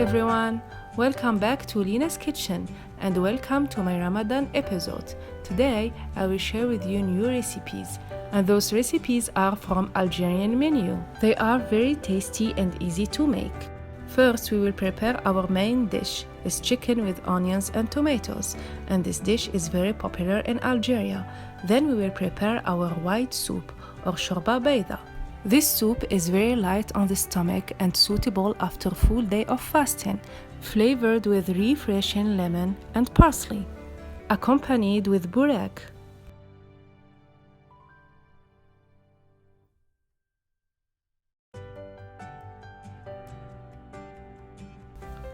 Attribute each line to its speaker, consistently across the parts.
Speaker 1: everyone, welcome back to Lina's Kitchen and welcome to my Ramadan episode. Today I will share with you new recipes, and those recipes are from Algerian menu. They are very tasty and easy to make. First we will prepare our main dish. It's chicken with onions and tomatoes, and this dish is very popular in Algeria. Then we will prepare our white soup or شربة بيضاء. This soup is very light on the stomach and suitable after a full day of fasting, flavored with refreshing lemon and parsley, accompanied with burek.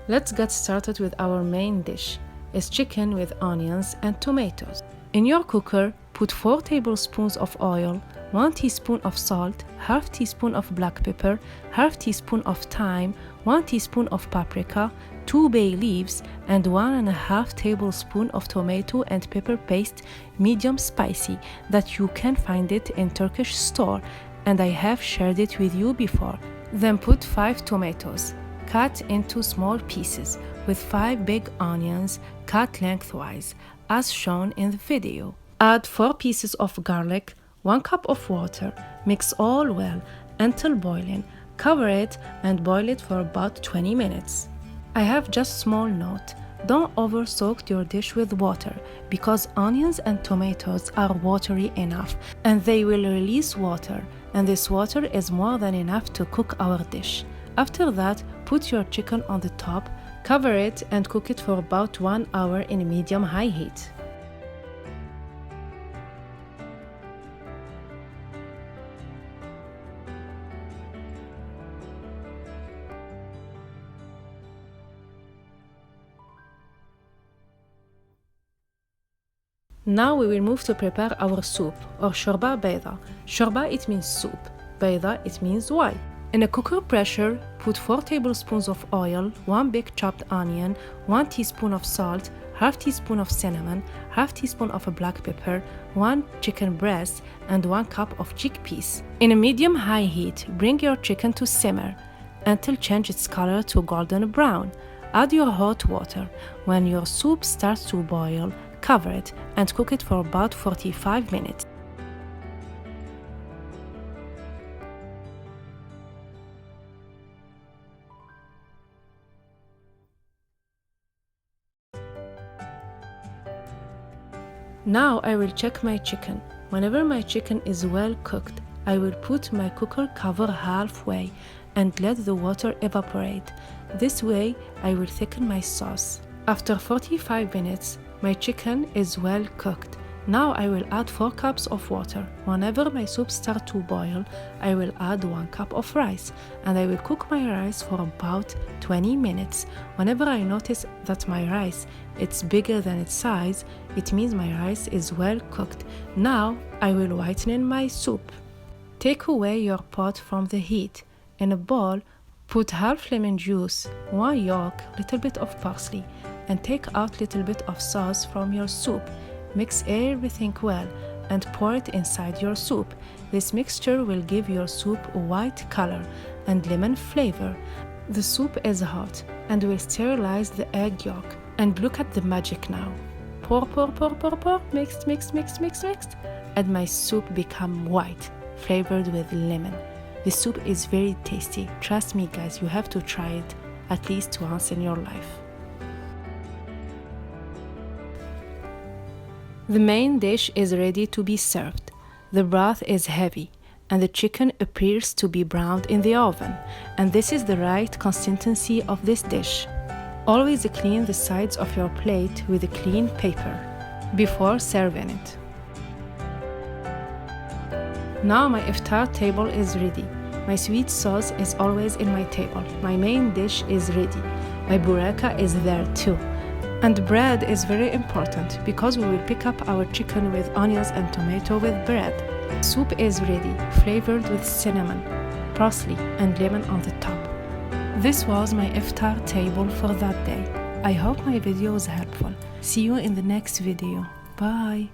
Speaker 1: Let's get started with our main dish. It's chicken with onions and tomatoes. In your cooker, put 4 tablespoons of oil, 1 teaspoon of salt, half teaspoon of black pepper, half teaspoon of thyme, 1 teaspoon of paprika, 2 bay leaves, and 1.5 tablespoon of tomato and pepper paste, medium spicy, that you can find it in Turkish store, and I have shared it with you before. Then put 5 tomatoes, cut into small pieces, with 5 big onions, cut lengthwise, as shown in the video. Add 4 pieces of garlic, 1 cup of water, mix all well until boiling, cover it and boil it for about 20 minutes. I have just small note, don't over soak your dish with water because onions and tomatoes are watery enough and they will release water, and this water is more than enough to cook our dish. After that, put your chicken on the top, cover it and cook it for about 1 hour in medium-high heat. Now we will move to prepare our soup or شربة بيضاء. شربة it means soup, بيضاء it means white. In a cooker pressure, put 4 tablespoons of oil, 1 big chopped onion, 1 teaspoon of salt, half teaspoon of cinnamon, half teaspoon of black pepper, 1 chicken breast, and 1 cup of chickpeas. In a medium-high heat, bring your chicken to simmer until change its color to golden brown. Add your hot water. When your soup starts to boil, cover it and cook it for about 45 minutes. Now I will check my chicken. Whenever my chicken is well cooked, I will put my cooker cover halfway and let the water evaporate. This way I will thicken my sauce. After 45 minutes, my chicken is well cooked. Now I will add 4 cups of water. Whenever my soup starts to boil, I will add 1 cup of rice, and I will cook my rice for about 20 minutes. Whenever I notice that my rice is bigger than its size, it means my rice is well cooked. Now I will whiten my soup. Take away your pot from the heat. In a bowl, put half lemon juice, 1 yolk, little bit of parsley, and take out little bit of sauce from your soup. Mix everything well and pour it inside your soup. This mixture will give your soup a white color and lemon flavor. The soup is hot and will sterilize the egg yolk. And look at the magic now. Pour, pour, pour, pour, pour, mixed, mixed, mixed, mixed, mixed. And my soup become white, flavored with lemon. The soup is very tasty. Trust me guys, you have to try it at least once in your life. The main dish is ready to be served. The broth is heavy and the chicken appears to be browned in the oven, and this is the right consistency of this dish. Always clean the sides of your plate with a clean paper before serving it. Now my iftar table is ready. My sweet sauce is always in my table. My main dish is ready. My buraka is there too. And bread is very important because we will pick up our chicken with onions and tomato with bread. Soup is ready, flavored with cinnamon, parsley, and lemon on the top. This was my iftar table for that day. I hope my video was helpful. See you in the next video. Bye.